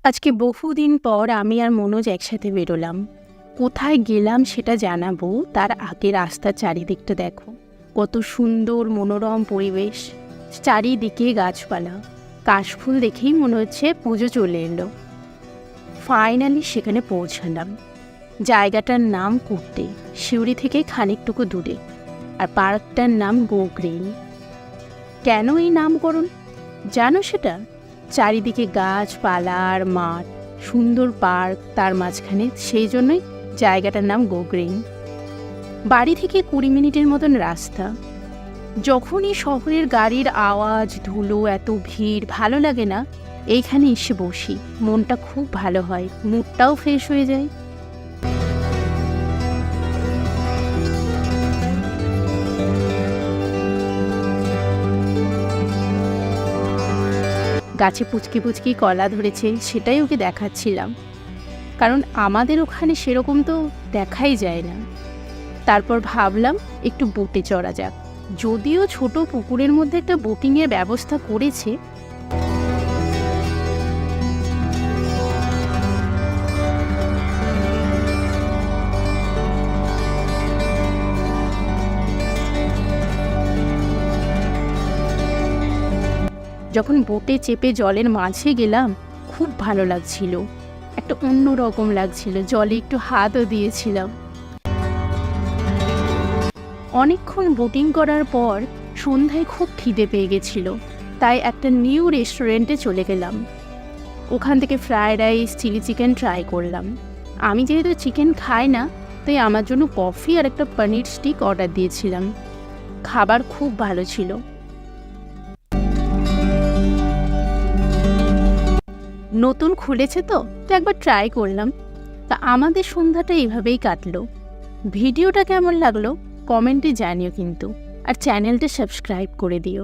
আজকে বহুদিন পর আমি আর মনোজ একসাথে বেরোলাম। কোথায় গেলাম সেটা জানাবো, তার আগে রাস্তার চারিদিকটা দেখো, কত সুন্দর মনোরম পরিবেশ, চারিদিকে গাছপালা, কাশফুল দেখেই মনে হচ্ছে পুজো চলে এলো। ফাইনালি সেখানে পৌঁছালাম। জায়গাটার নাম কুর্তে, সিউড়ি থেকে খানিকটুকু দূরে, আর পার্কটার নাম গো গ্রিন। কেন এই নামকরণ জানো সেটা? চারিদিকে গাছপালা আর মাঠ, সুন্দর পার্ক তার মাঝখানে, সেই জন্যই জায়গাটার নাম গো গ্রিন। বাড়ি থেকে 20 মিনিটের মতন রাস্তা। যখনই শহরের গাড়ির আওয়াজ, ধুলো, এত ভিড় ভালো লাগে না। এইখানে এসে বসি, মনটা খুব ভালো হয়, মুডটাও ফ্রেশ হয়ে যায়। গাছে পুচকি পুচকি কলা ধরেছে, সেটাই ওকে দেখাচ্ছিলাম, কারণ আমাদের ওখানে সেরকম তো দেখাই যায় না। তারপর ভাবলাম একটু বোটে চড়া যাক। যদিও ছোট পুকুরের মধ্যে একটা বোটিংয়ের ব্যবস্থা করেছে। যখন বোটে চেপে জলের মাঝে গেলাম, খুব ভালো লাগছিল, একটা অন্য রকম লাগছিল। জলে একটু হাতও দিয়েছিলাম। অনেকক্ষণ বোটিং করার পর সন্ধ্যায় খুব খিদে পেয়ে গেছিল, তাই একটা নিউ রেস্টুরেন্টে চলে গেলাম। ওখান থেকে fried rice, chilli chicken try করলাম। আমি যেহেতু চিকেন খাই না, তাই আমার জন্য কফি আর একটা পনির স্টিক অর্ডার দিয়েছিলাম। খাবার খুব ভালো ছিল। নতুন খুলেছে তো একবার ট্রাই করলাম। তা আমাদের সন্ধ্যাটা এইভাবেই কাটলো। ভিডিওটা কেমন লাগলো কমেন্টে জানিও কিন্তু, আর চ্যানেলটা সাবস্ক্রাইব করে দিও।